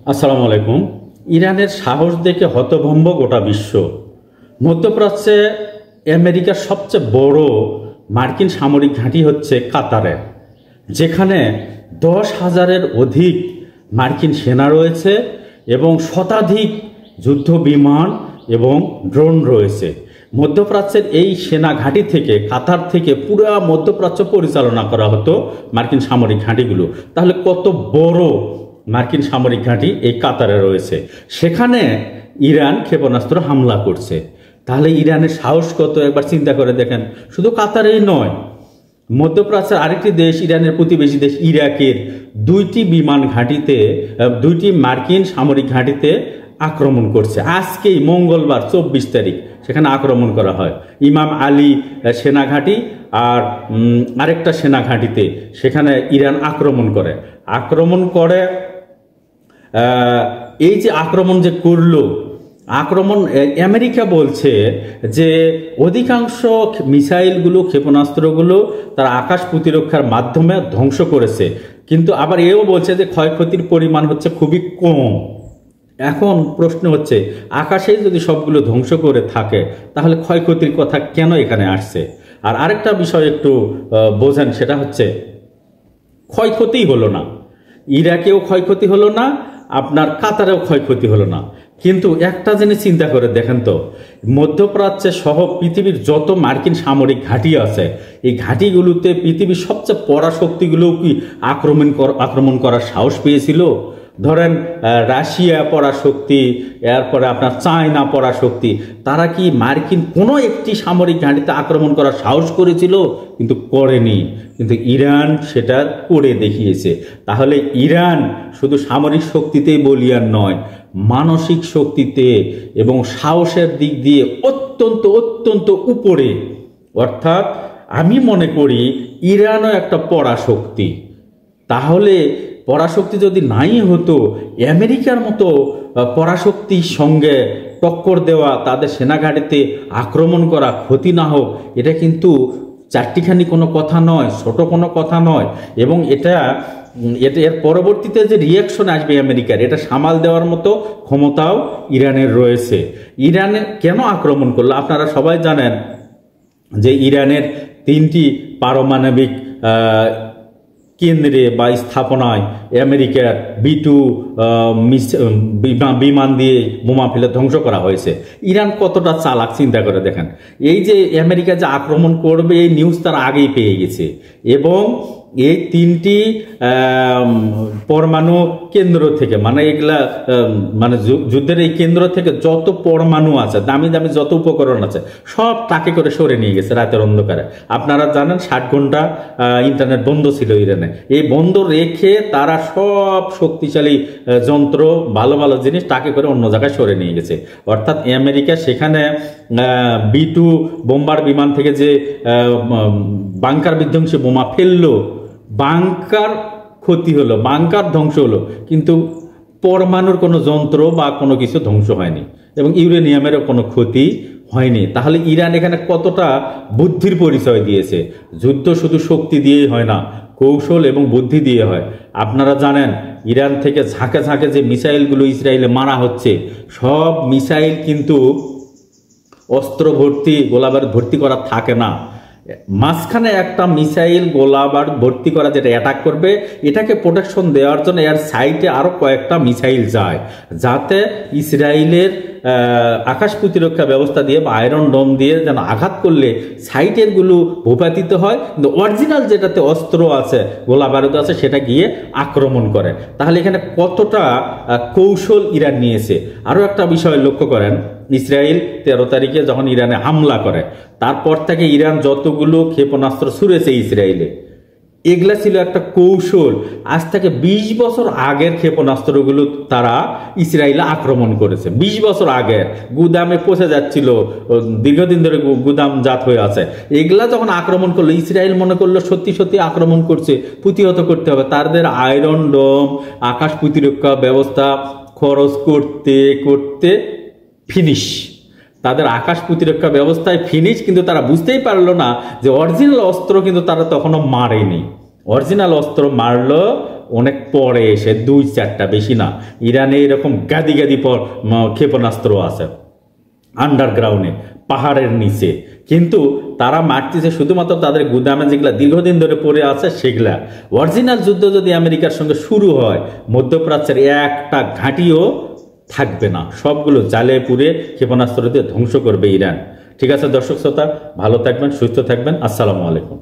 আসসালামু আলাইকুম। ইরানের সাহস দেখে হতভম্ব গোটা বিশ্ব। মধ্যপ্রাচ্যে আমেরিকার সবচেয়ে বড় মার্কিন সামরিক ঘাঁটি হচ্ছে কাতারে, যেখানে 10,000-এর অধিক মার্কিন সেনা রয়েছে এবং শতাধিক যুদ্ধ বিমান এবং ড্রোন রয়েছে। মধ্যপ্রাচ্যের এই সেনা ঘাঁটি থেকে, কাতার থেকে পুরো মধ্যপ্রাচ্য পরিচালনা করা হতো মার্কিন সামরিক ঘাঁটিগুলো। তাহলে কত বড় মার্কিন সামরিক ঘাঁটি এই কাতারে রয়েছে, সেখানে ইরান ক্ষেপণাস্ত্র হামলা করছে। তাহলে ইরানের সাহস কত একবার চিন্তা করে দেখেন। শুধু কাতারেই নয়, মধ্যপ্রাচ্যের আরেকটি দেশ, ইরানের প্রতিবেশী দেশ ইরাকের দুইটি মার্কিন সামরিক ঘাঁটিতে আক্রমণ করছে। আজকেই মঙ্গলবার 24 তারিখ সেখানে আক্রমণ করা হয়। ইমাম আলী সেনা ঘাঁটি আর আরেকটা সেনা ঘাঁটিতে সেখানে ইরান আক্রমণ করে। এই যে আক্রমণ যে করলো, আমেরিকা বলছে যে অধিকাংশ মিসাইলগুলো, ক্ষেপণাস্ত্রগুলো তারা আকাশ প্রতিরক্ষার মাধ্যমে ধ্বংস করেছে, কিন্তু আবার এও বলছে যে ক্ষয়ক্ষতির পরিমাণ হচ্ছে খুবই কম। এখন প্রশ্ন হচ্ছে, আকাশেই যদি সবগুলো ধ্বংস করে থাকে তাহলে ক্ষয়ক্ষতির কথা কেন এখানে আসছে? আর আরেকটা বিষয় একটু বোঝেন, সেটা হচ্ছে ক্ষয়ক্ষতিই হলো না, ইরাকেও ক্ষয়ক্ষতি হলো না, আপনার কাতারেও ক্ষয়ক্ষতি হলো না। কিন্তু একটা জিনিস চিন্তা করে দেখেন তো, মধ্যপ্রাচ্যে সহ পৃথিবীর যত মার্কিন সামরিক ঘাঁটি আছে, এই ঘাঁটিগুলোতে পৃথিবীর সবচেয়ে পরাশক্তিগুলোও কি আক্রমণ করার সাহস পেয়েছিল? ধরেন রাশিয়া পরাশক্তি, এরপরে আপনার চায়না পরাশক্তি, তারা কি মার্কিন কোনো একটি সামরিক ঘাঁটিতে আক্রমণ করার সাহস করেছিল? কিন্তু করেনি। কিন্তু ইরান সেটা করে দেখিয়েছে। তাহলে ইরান শুধু সামরিক শক্তিতেই বলিয়ান নয়, মানসিক শক্তিতে এবং সাহসের দিক দিয়ে অত্যন্ত অত্যন্ত উপরে। অর্থাৎ আমি মনে করি ইরানও একটা পরাশক্তি। তাহলে পরাশক্তি যদি নাই হতো, আমেরিকার মতো পরাশক্তির সঙ্গে টক্কর দেওয়া, তাদের সেনাঘাঁটিতে আক্রমণ করা, ক্ষতি না হোক, এটা কিন্তু চারটিখানি কোনো কথা নয়, ছোট কোনো কথা নয়। এবং এর পরবর্তীতে যে রিয়াকশন আসবে আমেরিকার, এটা সামাল দেওয়ার মতো ক্ষমতাও ইরানের রয়েছে। ইরানে কেন আক্রমণ করলো? আপনারা সবাই জানেন যে ইরানের 3টি পারমাণবিক কেন্দ্রে বা স্থাপনায় আমেরিকার B-2 বিমান দিয়ে বোমা ফেলে ধ্বংস করা হয়েছে। ইরান কতটা চালাক চিন্তা করে দেখেন। এই যে আমেরিকা যে আক্রমণ করবে, এই নিউজ তারা আগেই পেয়ে গেছে, এবং এই 3টি পরমাণু কেন্দ্র থেকে, মানে এগুলা মানে যুদ্ধের এই কেন্দ্র থেকে যত পরমাণু আছে, দামি দামি যত উপকরণ আছে, সব টাকে করে সরে নিয়ে গেছে রাতের অন্ধকারে। আপনারা জানেন 60 ঘন্টা ইন্টারনেট বন্ধ ছিল ইরানে। এই বন্ধ রেখে তারা সব শক্তিশালী যন্ত্র, ভালো ভালো জিনিস টাকে করে অন্য জায়গায় সরে নিয়ে গেছে। অর্থাৎ আমেরিকা সেখানে B-2 বোম্বার বিমান থেকে যে বাংকার বিধ্বংসী বোমা ফেললো, বাংকার ক্ষতি হলো, বাংকার ধ্বংস হলো, কিন্তু পরমাণুর কোনো যন্ত্র বা কোনো কিছু ধ্বংস হয়নি, এবং ইউরেনিয়ামেরও কোনো ক্ষতি হয়নি। তাহলে ইরান এখানে কতটা বুদ্ধির পরিচয় দিয়েছে। যুদ্ধ শুধু শক্তি দিয়েই হয় না, কৌশল এবং বুদ্ধি দিয়ে হয়। আপনারা জানেন ইরান থেকে ঝাঁকে ঝাঁকে যে মিসাইলগুলো ইসরায়েলে মারা হচ্ছে, সব মিসাইল কিন্তু অস্ত্র ভর্তি, গোলাবারুদ ভর্তি করা থাকে না। মাঝখানে একটা মিসাইল গোলাবারুদ ভর্তি করা, যেটা অ্যাটাক করবে, এটাকে প্রোটেকশন দেওয়ার জন্য এর সাইডে আরো কয়েকটা মিসাইল যায়, যাতে ইসরায়েলের আকাশ প্রতিরক্ষা ব্যবস্থা দিয়ে বা আয়রন ডোম দিয়ে যেন আঘাত করলে সাইটের গুলো ভূপাতিত হয়, কিন্তু অরিজিনাল যেটাতে অস্ত্র আছে, গোলাবারুদ আছে, সেটা গিয়ে আক্রমণ করে। তাহলে এখানে কতটা কৌশল ইরান নিয়েছে। আরো একটা বিষয় লক্ষ্য করেন, ইসরায়েল 13 তারিখে যখন ইরানে হামলা করে, তারপর থেকে ইরান যতগুলো ক্ষেপণাস্ত্র ছুড়েছে ইসরায়েলে, এগুলা ছিল একটা কৌশল। আজ থেকে 20 বছর আগের ক্ষেপণাস্ত্রগুলো তারা ইসরায়েলে আক্রমণ করেছে। 20 বছর আগের গুদামে পচে যাচ্ছিল, দীর্ঘদিন ধরে গুদামজাত হয়ে আছে। এগুলা যখন আক্রমণ করলো, ইসরায়েল মনে করলো সত্যি সত্যি আক্রমণ করছে, প্রতিহত করতে হবে। তাদের আয়রন ডোম, আকাশ প্রতিরক্ষা ব্যবস্থা খরচ করতে করতে ফিনিশ, তাদের আকাশ প্রতিরক্ষা ব্যবস্থায় ফিনিশ। কিন্তু তারা বুঝতেই পারলো না যে অরিজিনাল অস্ত্র কিন্তু তারা তখনও মারেনি। অরিজিনাল অস্ত্র মারলো অনেক পরে এসে 2-4টা, বেশি না। ইরানে এরকম গাদি গাদি ক্ষেপণাস্ত্র আছে আন্ডারগ্রাউন্ডে, পাহাড়ের নিচে, কিন্তু তারা মারতেছে শুধুমাত্র তাদের গুদামে যেগুলা দীর্ঘদিন ধরে পড়ে আছে সেগুলা। অরিজিনাল যুদ্ধ যদি আমেরিকার সঙ্গে শুরু হয়, মধ্যপ্রাচ্যের একটা ঘাঁটিও থাকবে না, সবগুলো জালে পুড়ে ক্ষেপণাস্ত্র দিয়ে ধ্বংস করবে ইরান। ঠিক আছে দর্শক শ্রোতা, ভালো থাকবেন, সুস্থ থাকবেন, আসসালামু আলাইকুম।